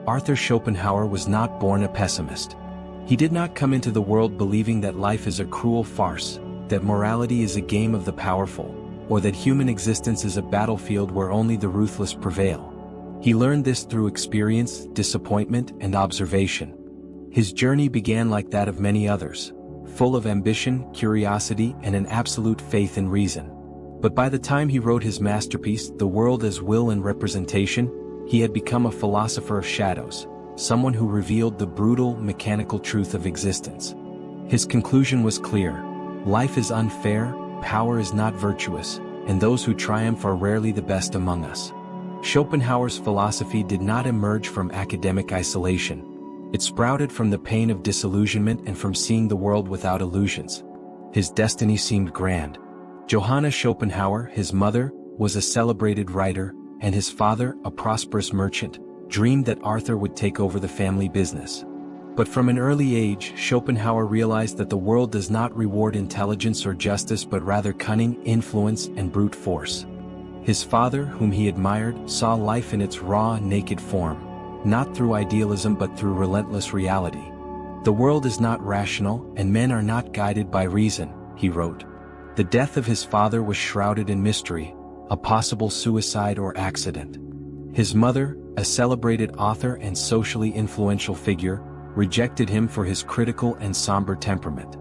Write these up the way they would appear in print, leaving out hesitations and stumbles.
Arthur Schopenhauer was not born a pessimist. He did not come into the world believing that life is a cruel farce, that morality is a game of the powerful, or that human existence is a battlefield where only the ruthless prevail. He learned this through experience, disappointment, and observation. His journey began like that of many others, full of ambition, curiosity, and an absolute faith in reason. But by the time he wrote his masterpiece, The World as Will and Representation, he had become a philosopher of shadows, someone who revealed the brutal, mechanical truth of existence. His conclusion was clear: life is unfair, power is not virtuous, and those who triumph are rarely the best among us. Schopenhauer's philosophy did not emerge from academic isolation. It sprouted from the pain of disillusionment and from seeing the world without illusions. His destiny seemed grand. Johanna Schopenhauer, his mother, was a celebrated writer, and his father, a prosperous merchant, dreamed that Arthur would take over the family business. But from an early age, Schopenhauer realized that the world does not reward intelligence or justice but rather cunning, influence, and brute force. His father, whom he admired, saw life in its raw, naked form, not through idealism but through relentless reality. "The world is not rational, and men are not guided by reason," he wrote. The death of his father was shrouded in mystery, a possible suicide or accident. His mother, a celebrated author and socially influential figure, rejected him for his critical and somber temperament.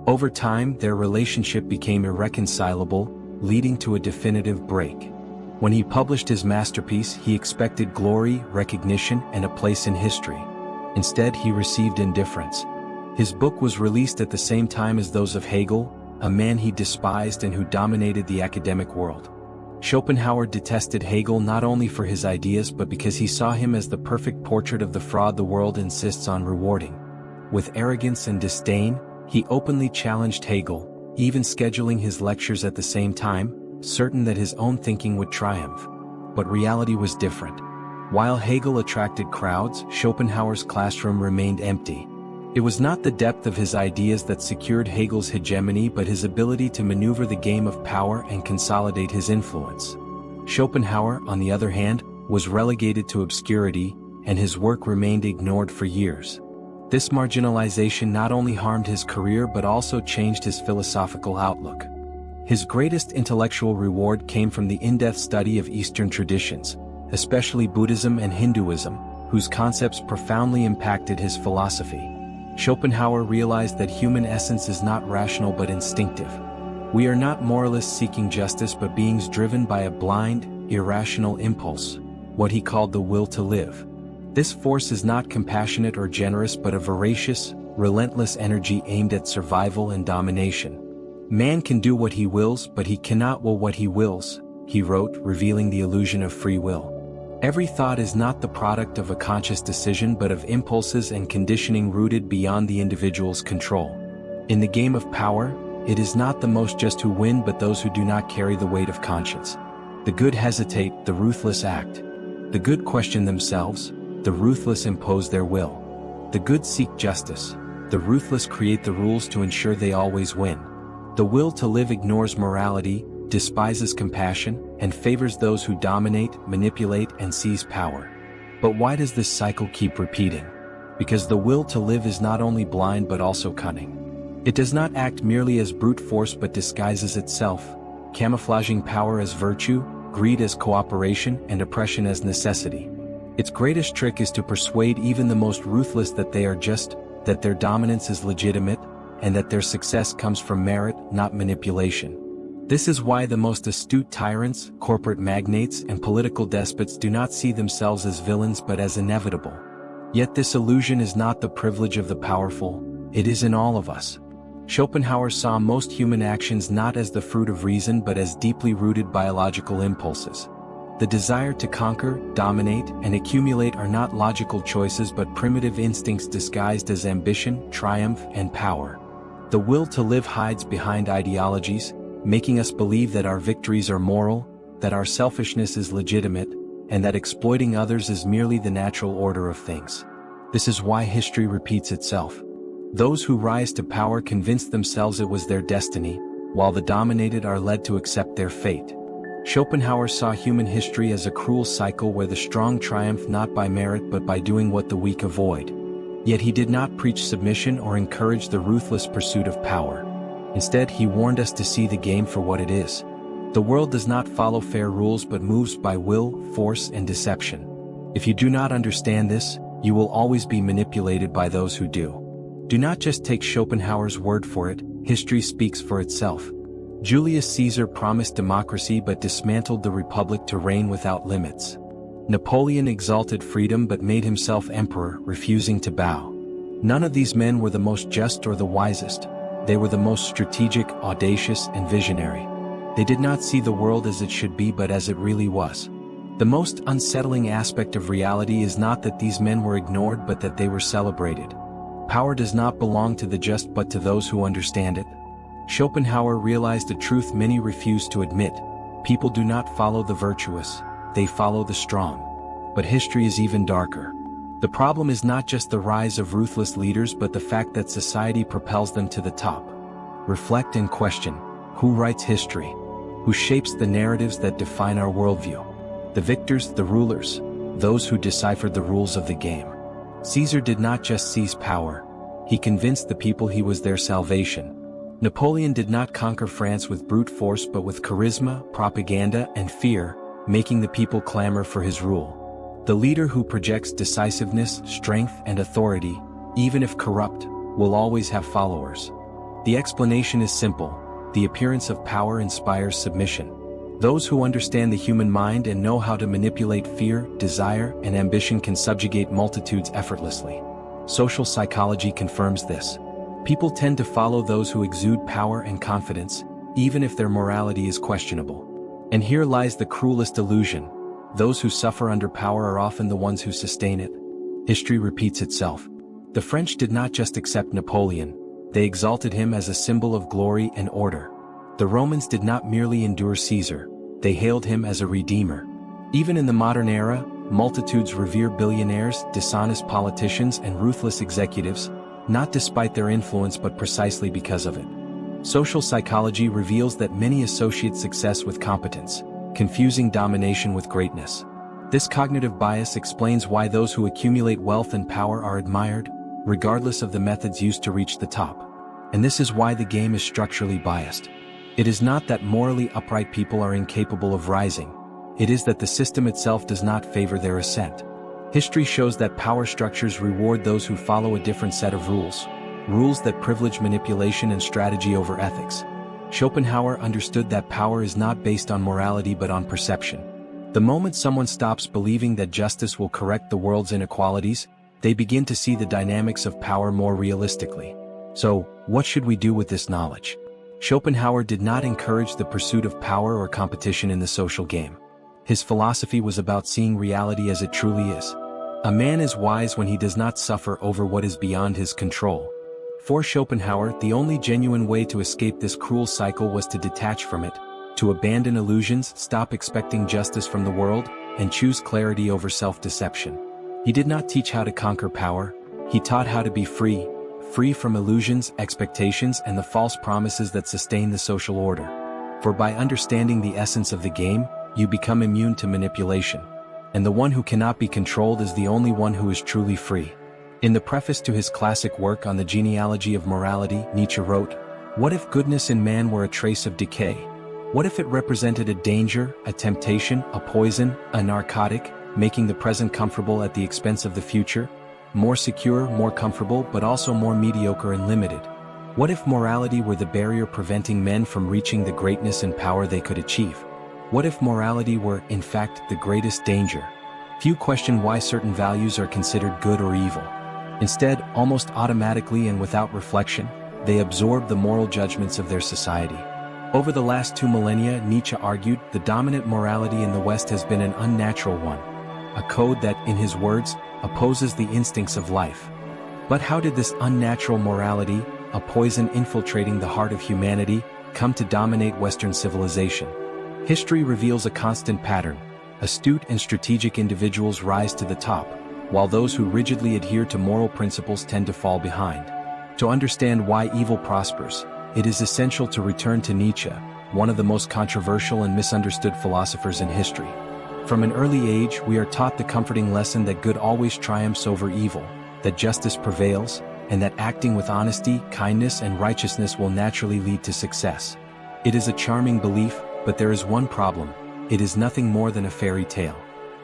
Over time, their relationship became irreconcilable, leading to a definitive break. When he published his masterpiece, he expected glory, recognition, and a place in history. Instead, he received indifference. His book was released at the same time as those of Hegel, a man he despised and who dominated the academic world. Schopenhauer detested Hegel not only for his ideas but because he saw him as the perfect portrait of the fraud the world insists on rewarding. With arrogance and disdain, he openly challenged Hegel, even scheduling his lectures at the same time, certain that his own thinking would triumph. But reality was different. While Hegel attracted crowds, Schopenhauer's classroom remained empty. It was not the depth of his ideas that secured Hegel's hegemony but his ability to maneuver the game of power and consolidate his influence. Schopenhauer, on the other hand, was relegated to obscurity, and his work remained ignored for years. This marginalization not only harmed his career but also changed his philosophical outlook. His greatest intellectual reward came from the in-depth study of Eastern traditions, especially Buddhism and Hinduism, whose concepts profoundly impacted his philosophy. Schopenhauer realized that human essence is not rational but instinctive. We are not moralists seeking justice but beings driven by a blind, irrational impulse, what he called the will to live. This force is not compassionate or generous but a voracious, relentless energy aimed at survival and domination. "Man can do what he wills but he cannot will what he wills," he wrote, revealing the illusion of free will. Every thought is not the product of a conscious decision but of impulses and conditioning rooted beyond the individual's control. In the game of power, it is not the most just who win but those who do not carry the weight of conscience. The good hesitate, the ruthless act. The good question themselves, the ruthless impose their will. The good seek justice, the ruthless create the rules to ensure they always win. The will to live ignores morality, despises compassion, and favors those who dominate, manipulate, and seize power. But why does this cycle keep repeating? Because the will to live is not only blind but also cunning. It does not act merely as brute force but disguises itself, camouflaging power as virtue, greed as cooperation, and oppression as necessity. Its greatest trick is to persuade even the most ruthless that they are just, that their dominance is legitimate, and that their success comes from merit, not manipulation. This is why the most astute tyrants, corporate magnates, and political despots do not see themselves as villains but as inevitable. Yet this illusion is not the privilege of the powerful, it is in all of us. Schopenhauer saw most human actions not as the fruit of reason but as deeply rooted biological impulses. The desire to conquer, dominate, and accumulate are not logical choices but primitive instincts disguised as ambition, triumph, and power. The will to live hides behind ideologies, making us believe that our victories are moral, that our selfishness is legitimate, and that exploiting others is merely the natural order of things. This is why history repeats itself. Those who rise to power convince themselves it was their destiny, while the dominated are led to accept their fate. Schopenhauer saw human history as a cruel cycle where the strong triumph not by merit but by doing what the weak avoid. Yet he did not preach submission or encourage the ruthless pursuit of power. Instead, he warned us to see the game for what it is. The world does not follow fair rules but moves by will, force, and deception. If you do not understand this, you will always be manipulated by those who do. Do not just take Schopenhauer's word for it, history speaks for itself. Julius Caesar promised democracy but dismantled the republic to reign without limits. Napoleon exalted freedom but made himself emperor, refusing to bow. None of these men were the most just or the wisest. They were the most strategic, audacious, and visionary. They did not see the world as it should be but as it really was. The most unsettling aspect of reality is not that these men were ignored but that they were celebrated. Power does not belong to the just but to those who understand it. Schopenhauer realized a truth many refuse to admit. People do not follow the virtuous, they follow the strong. But history is even darker. The problem is not just the rise of ruthless leaders but the fact that society propels them to the top. Reflect and question. Who writes history? Who shapes the narratives that define our worldview? The victors, the rulers, those who deciphered the rules of the game. Caesar did not just seize power. He convinced the people he was their salvation. Napoleon did not conquer France with brute force but with charisma, propaganda, and fear, making the people clamor for his rule. The leader who projects decisiveness, strength, and authority, even if corrupt, will always have followers. The explanation is simple. The appearance of power inspires submission. Those who understand the human mind and know how to manipulate fear, desire, and ambition can subjugate multitudes effortlessly. Social psychology confirms this. People tend to follow those who exude power and confidence, even if their morality is questionable. And here lies the cruelest illusion. Those who suffer under power are often the ones who sustain it. History repeats itself. The French did not just accept Napoleon, they exalted him as a symbol of glory and order. The Romans did not merely endure Caesar, they hailed him as a redeemer. Even in the modern era, multitudes revere billionaires, dishonest politicians, and ruthless executives, not despite their influence but precisely because of it. Social psychology reveals that many associate success with competence, confusing domination with greatness. This cognitive bias explains why those who accumulate wealth and power are admired, regardless of the methods used to reach the top. And this is why the game is structurally biased. It is not that morally upright people are incapable of rising. It is that the system itself does not favor their ascent. History shows that power structures reward those who follow a different set of rules. Rules that privilege manipulation and strategy over ethics. Schopenhauer understood that power is not based on morality but on perception. The moment someone stops believing that justice will correct the world's inequalities, they begin to see the dynamics of power more realistically. So, what should we do with this knowledge? Schopenhauer did not encourage the pursuit of power or competition in the social game. His philosophy was about seeing reality as it truly is. A man is wise when he does not suffer over what is beyond his control. For Schopenhauer, the only genuine way to escape this cruel cycle was to detach from it, to abandon illusions, stop expecting justice from the world, and choose clarity over self-deception. He did not teach how to conquer power, he taught how to be free, free from illusions, expectations, and the false promises that sustain the social order. For by understanding the essence of the game, you become immune to manipulation. And the one who cannot be controlled is the only one who is truly free. In the preface to his classic work on the genealogy of morality, Nietzsche wrote, "What if goodness in man were a trace of decay? What if it represented a danger, a temptation, a poison, a narcotic, making the present comfortable at the expense of the future? More secure, more comfortable, but also more mediocre and limited? What if morality were the barrier preventing men from reaching the greatness and power they could achieve? What if morality were, in fact, the greatest danger? Few question why certain values are considered good or evil. Instead, almost automatically and without reflection, they absorb the moral judgments of their society. Over the last 2 millennia, Nietzsche argued, the dominant morality in the West has been an unnatural one. A code that, in his words, opposes the instincts of life. But how did this unnatural morality, a poison infiltrating the heart of humanity, come to dominate Western civilization? History reveals a constant pattern. Astute and strategic individuals rise to the top, while those who rigidly adhere to moral principles tend to fall behind. To understand why evil prospers, it is essential to return to Nietzsche, one of the most controversial and misunderstood philosophers in history. From an early age, we are taught the comforting lesson that good always triumphs over evil, that justice prevails, and that acting with honesty, kindness, and righteousness will naturally lead to success. It is a charming belief, but there is one problem: it is nothing more than a fairy tale.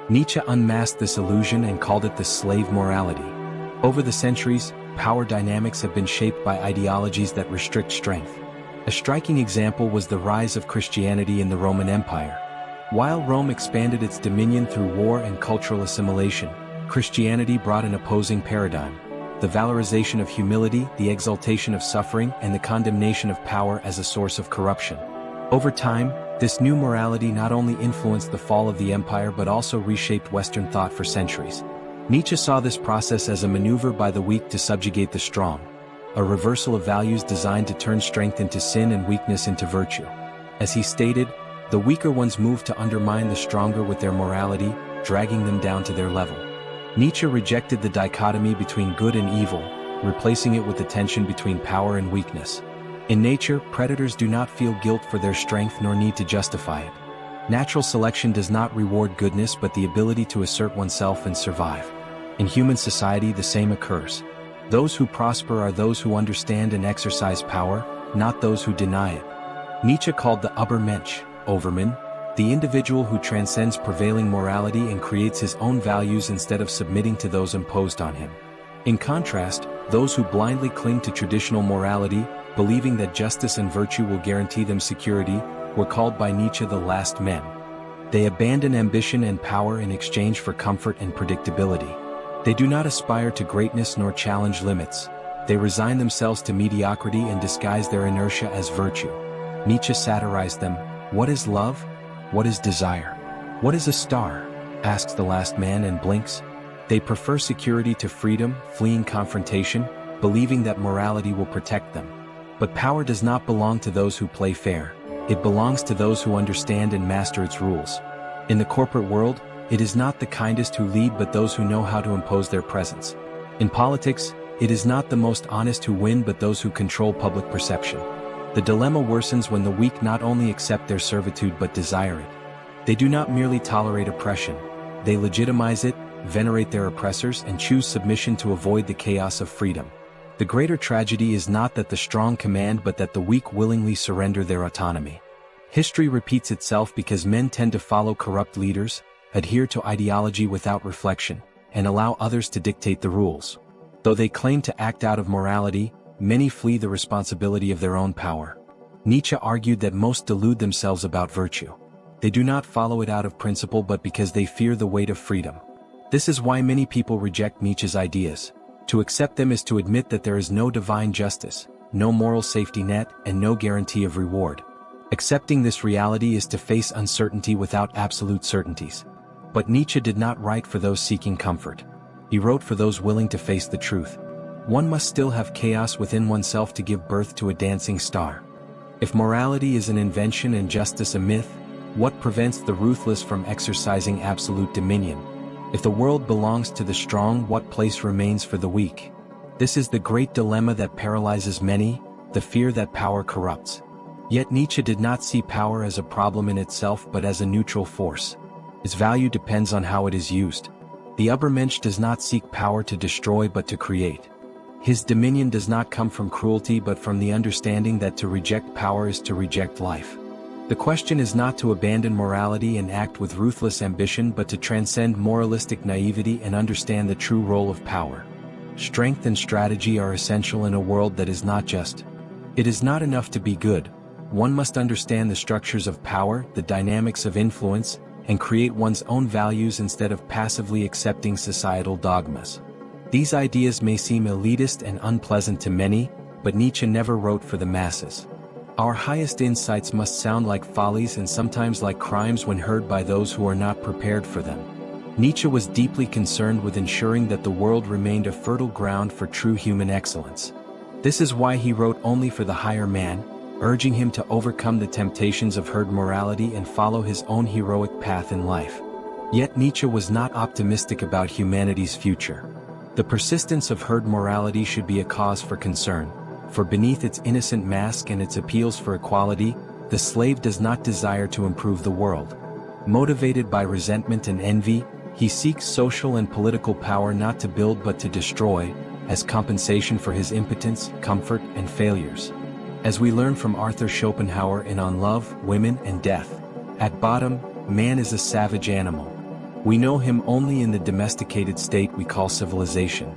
Nietzsche unmasked this illusion and called it the slave morality. Over the centuries, power dynamics have been shaped by ideologies that restrict strength. A striking example was the rise of Christianity in the Roman Empire. While Rome expanded its dominion through war and cultural assimilation, Christianity brought an opposing paradigm: the valorization of humility, the exaltation of suffering, and the condemnation of power as a source of corruption. Over time, this new morality not only influenced the fall of the empire but also reshaped Western thought for centuries. Nietzsche saw this process as a maneuver by the weak to subjugate the strong, a reversal of values designed to turn strength into sin and weakness into virtue. As he stated, the weaker ones moved to undermine the stronger with their morality, dragging them down to their level. Nietzsche rejected the dichotomy between good and evil, replacing it with the tension between power and weakness. In nature, predators do not feel guilt for their strength nor need to justify it. Natural selection does not reward goodness but the ability to assert oneself and survive. In human society, the same occurs. Those who prosper are those who understand and exercise power, not those who deny it. Nietzsche called the Übermensch, Overman, the individual who transcends prevailing morality and creates his own values instead of submitting to those imposed on him. In contrast, those who blindly cling to traditional morality, believing that justice and virtue will guarantee them security, were called by Nietzsche the last men. They abandon ambition and power in exchange for comfort and predictability. They do not aspire to greatness nor challenge limits. They resign themselves to mediocrity and disguise their inertia as virtue. Nietzsche satirized them. "What is love? What is desire? What is a star?" asks the last man and blinks. They prefer security to freedom, fleeing confrontation, believing that morality will protect them. But power does not belong to those who play fair. It belongs to those who understand and master its rules. In the corporate world, it is not the kindest who lead but those who know how to impose their presence. In politics, it is not the most honest who win but those who control public perception. The dilemma worsens when the weak not only accept their servitude but desire it. They do not merely tolerate oppression. They legitimize it, venerate their oppressors, and choose submission to avoid the chaos of freedom. The greater tragedy is not that the strong command but that the weak willingly surrender their autonomy. History repeats itself because men tend to follow corrupt leaders, adhere to ideology without reflection, and allow others to dictate the rules. Though they claim to act out of morality, many flee the responsibility of their own power. Nietzsche argued that most delude themselves about virtue. They do not follow it out of principle but because they fear the weight of freedom. This is why many people reject Nietzsche's ideas. To accept them is to admit that there is no divine justice, no moral safety net, and no guarantee of reward. Accepting this reality is to face uncertainty without absolute certainties. But Nietzsche did not write for those seeking comfort. He wrote for those willing to face the truth. One must still have chaos within oneself to give birth to a dancing star. If morality is an invention and justice a myth, what prevents the ruthless from exercising absolute dominion? If the world belongs to the strong, what place remains for the weak? This is the great dilemma that paralyzes many, the fear that power corrupts. Yet Nietzsche did not see power as a problem in itself but as a neutral force. Its value depends on how it is used. The Übermensch does not seek power to destroy but to create. His dominion does not come from cruelty but from the understanding that to reject power is to reject life. The question is not to abandon morality and act with ruthless ambition but to transcend moralistic naivety and understand the true role of power. Strength and strategy are essential in a world that is not just. It is not enough to be good. One must understand the structures of power, the dynamics of influence, and create one's own values instead of passively accepting societal dogmas. These ideas may seem elitist and unpleasant to many, but Nietzsche never wrote for the masses. Our highest insights must sound like follies and sometimes like crimes when heard by those who are not prepared for them. Nietzsche was deeply concerned with ensuring that the world remained a fertile ground for true human excellence. This is why he wrote only for the higher man, urging him to overcome the temptations of herd morality and follow his own heroic path in life. Yet Nietzsche was not optimistic about humanity's future. The persistence of herd morality should be a cause for concern, for beneath its innocent mask and its appeals for equality, The slave does not desire to improve the world. Motivated by resentment and envy, he seeks social and political power not to build but to destroy, as compensation for his impotence, comfort, and failures. As we learn from Arthur Schopenhauer in On Love, Women, and Death, at bottom, man is a savage animal. We know him only in the domesticated state we call civilization.